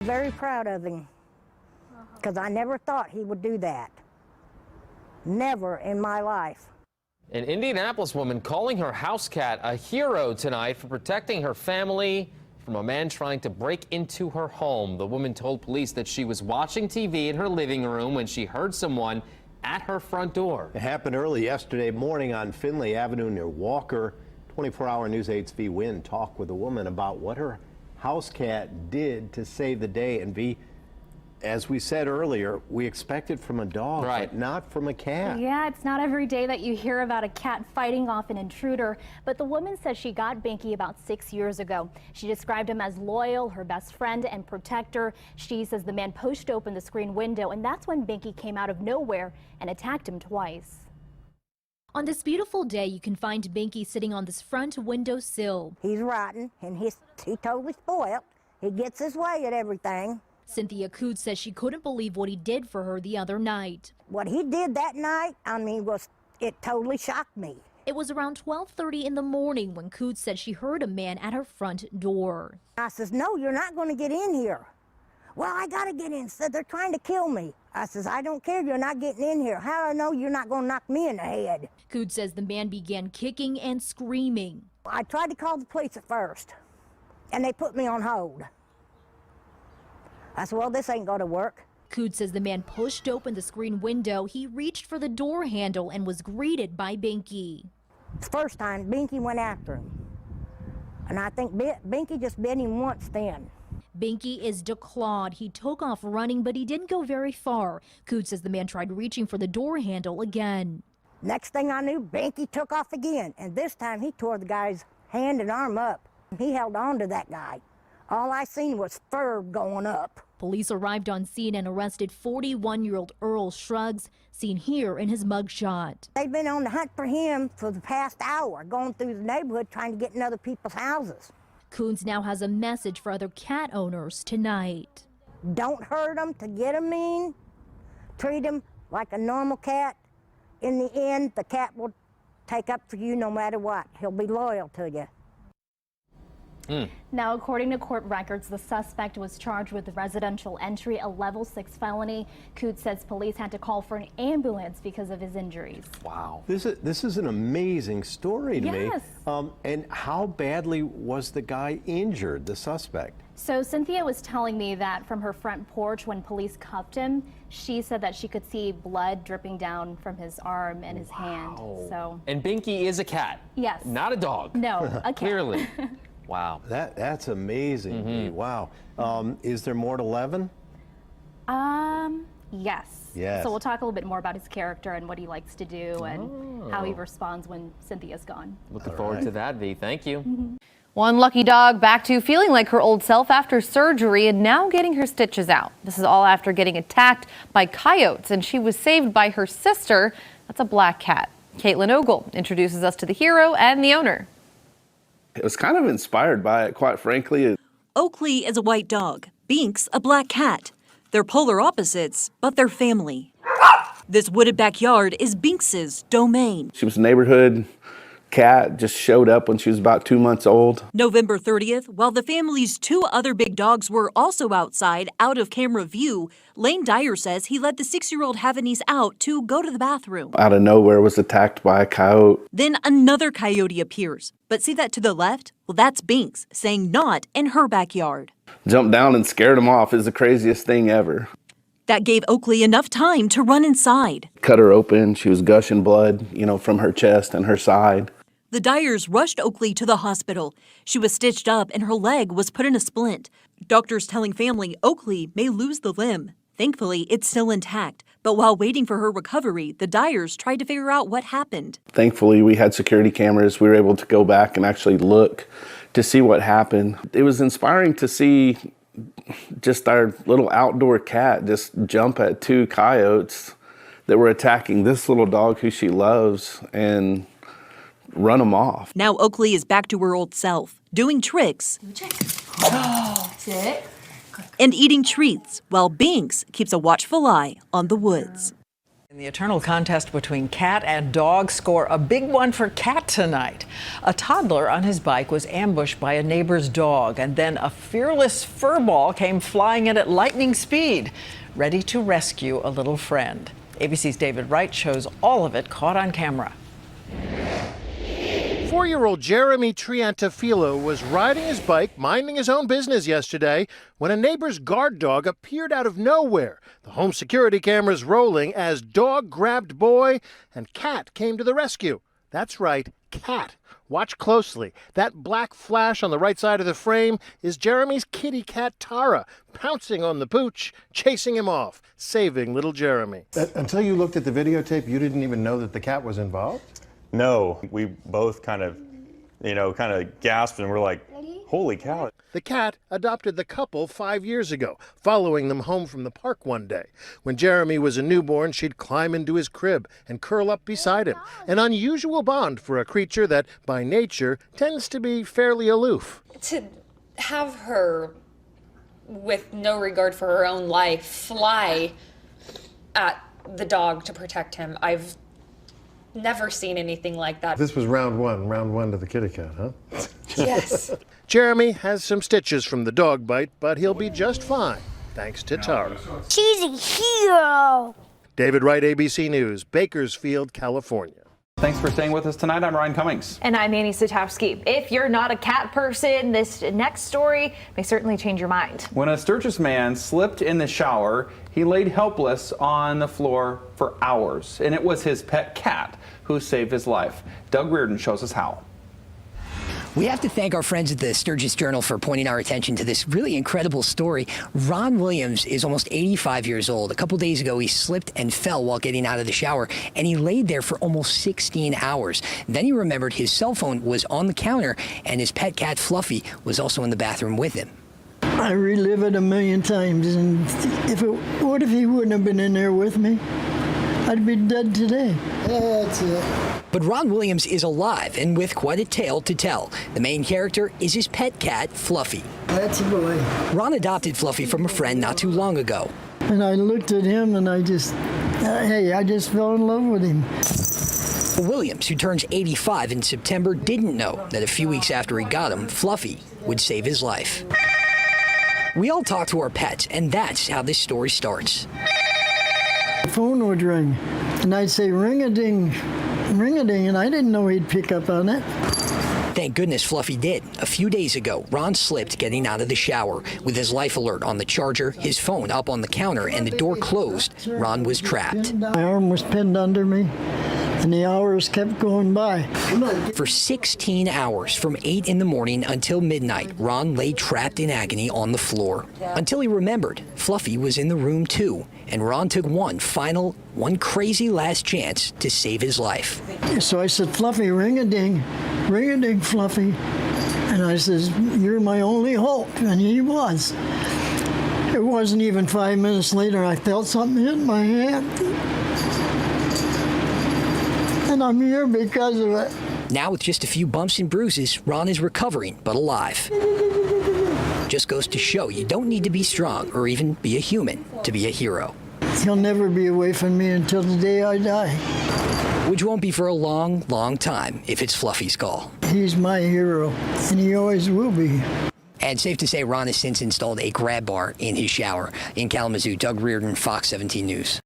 Very proud of him, because I never thought he would do that. Never in my life. An Indianapolis woman calling her house cat a hero tonight for protecting her family from a man trying to break into her home. The woman told police that she was watching TV in her living room when she heard someone at her front door. It happened early yesterday morning on Finley Avenue near Walker. 24-hour News 8's V. Wynn talked with a woman about what her house cat did to save the day. And V, as we said earlier, we expect it from a dog, right, but not from a cat. Yeah, it's not every day that you hear about a cat fighting off an intruder, but the woman says she got Binky about 6 years ago. She described him as loyal, her best friend and protector. She says the man pushed open the screen window, and that's when Binky came out of nowhere and attacked him twice. On this beautiful day, you can find Binky sitting on this front windowsill. He's rotten, and he totally spoiled. He gets his way at everything. Cynthia Coote says she couldn't believe what he did for her the other night. What he did that night, it totally shocked me. It was around 12:30 in the morning when Coote said she heard a man at her front door. I says, no, you're not going to get in here. Well, I got to get in. Said they're trying to kill me. I says, I don't care. You're not getting in here. How do I know you're not going to knock me in the head? Coote says the man began kicking and screaming. I tried to call the police at first, and they put me on hold. I said, well, this ain't going to work. Coote says the man pushed open the screen window. He reached for the door handle and was greeted by Binky. The first time, Binky went after him. And I think Binky just bit him once then. Binky is declawed. He took off running, but he didn't go very far. Coote says the man tried reaching for the door handle again. Next thing I knew, Binky took off again. And this time he tore the guy's hand and arm up. He held on to that guy. All I seen was fur going up. Police arrived on scene and arrested 41-year-old Earl Shrugs, seen here in his mugshot. They've been on the hunt for him for the past hour, going through the neighborhood trying to get in other people's houses. Coons now has a message for other cat owners tonight. Don't hurt them to get them in. Treat them like a normal cat. In the end, the cat will take up for you no matter what. He'll be loyal to you. Now, according to court records, the suspect was charged with residential entry, a level 6 felony. Coote says police had to call for an ambulance because of his injuries. Wow. This is an amazing story to me. Yes. And how badly was the guy injured, the suspect? So Cynthia was telling me that from her front porch when police cuffed him, she said that she could see blood dripping down from his arm and his hand. So. And Binky is a cat. Yes. Not a dog. No, a cat. Clearly. Wow. That's amazing. Wow. Is there more to Levin? Yes. Yes. So we'll talk a little bit more about his character and what he likes to do and how he responds when Cynthia's gone. Looking forward to that, V. Thank you. One lucky dog back to feeling like her old self after surgery and now getting her stitches out. This is all after getting attacked by coyotes, and she was saved by her sister. That's a black cat. Caitlin Ogle introduces us to the hero and the owner. It was kind of inspired by it, quite frankly. Oakley is a white dog, Binks a black cat. They're polar opposites, but they're family. This wooded backyard is Binks's domain. She was a neighborhood cat, just showed up when she was about 2 months old. November 30th, while the family's 2 other big dogs were also outside, out of camera view, Lane Dyer says he let the 6-year-old Havanese out to go to the bathroom. Out of nowhere was attacked by a coyote. Then another coyote appears. But see that to the left? Well, that's Binks saying not in her backyard. Jumped down and scared him off. Is the craziest thing ever. That gave Oakley enough time to run inside. Cut her open. She was gushing blood, from her chest and her side. The Dyers rushed Oakley to the hospital. She was stitched up and her leg was put in a splint. Doctors telling family Oakley may lose the limb. Thankfully, it's still intact. But while waiting for her recovery, the Dyers tried to figure out what happened. Thankfully, we had security cameras. We were able to go back and actually look to see what happened. It was inspiring to see just our little outdoor cat just jump at 2 coyotes that were attacking this little dog who she loves and run them off. Now Oakley is back to her old self, doing tricks and eating treats, while Binks keeps a watchful eye on the woods. In the eternal contest between cat and dog, score a big one for Cat tonight. A toddler on his bike was ambushed by a neighbor's dog, and then a fearless furball came flying in at lightning speed, ready to rescue a little friend. ABC's David Wright shows all of it caught on camera. 4-year-old Jeremy Triantafilo was riding his bike, minding his own business yesterday, when a neighbor's guard dog appeared out of nowhere. The home security cameras rolling as dog grabbed boy and Cat came to the rescue. That's right, Cat. Watch closely. That black flash on the right side of the frame is Jeremy's kitty cat Tara, pouncing on the pooch, chasing him off, saving little Jeremy. Until you looked at the videotape, you didn't even know that the cat was involved? No, we both kind of gasped and we're like, holy cow. The cat adopted the couple 5 years ago, following them home from the park one day. When Jeremy was a newborn, she'd climb into his crib and curl up beside him, an unusual bond for a creature that, by nature, tends to be fairly aloof. To have her, with no regard for her own life, fly at the dog to protect him, I've never seen anything like that. This was round one to the kitty cat, huh? Yes. Jeremy has some stitches from the dog bite, but he'll be just fine, thanks to Tara. She's a hero. David Wright, ABC News, Bakersfield, California. Thanks for staying with us tonight. I'm Ryan Cummings. And I'm Annie Satowski. If you're not a cat person, this next story may certainly change your mind. When a Sturgis man slipped in the shower, he laid helpless on the floor for hours. And it was his pet cat who saved his life. Doug Reardon shows us how. We have to thank our friends at the Sturgis Journal for pointing our attention to this really incredible story. Ron Williams is almost 85 years old. A couple days ago, he slipped and fell while getting out of the shower, and he laid there for almost 16 hours. Then he remembered his cell phone was on the counter, and his pet cat, Fluffy, was also in the bathroom with him. I relive it a million times, and what if he wouldn't have been in there with me? I'd be dead today. That's it. But Ron Williams is alive and with quite a tale to tell. The main character is his pet cat, Fluffy. That's a boy. Ron adopted Fluffy from a friend not too long ago. And I looked at him and I just fell in love with him. Williams, who turns 85 in September, didn't know that a few weeks after he got him, Fluffy would save his life. We all talk to our pets, and that's how this story starts. The phone would ring, and I'd say, ring-a-ding, ring-a-ding, and I didn't know he'd pick up on it. Thank goodness Fluffy did. A few days ago, Ron slipped getting out of the shower. With his life alert on the charger, his phone up on the counter, and the door closed, Ron was trapped. My arm was pinned under me, and the hours kept going by. For 16 hours, from 8 in the morning until midnight, Ron lay trapped in agony on the floor. Until he remembered, Fluffy was in the room too, and Ron took one crazy last chance to save his life. So I said, Fluffy, ring-a-ding, Fluffy. And I says, you're my only hope, and he was. It wasn't even 5 minutes later, I felt something hit my hand. And I'm here because of it. Now with just a few bumps and bruises, Ron is recovering, but alive. Just goes to show you don't need to be strong or even be a human to be a hero. He'll never be away from me until the day I die. Which won't be for a long, long time if it's Fluffy's call. He's my hero, and he always will be. And safe to say, Ron has since installed a grab bar in his shower. In Kalamazoo, Doug Reardon, Fox 17 News.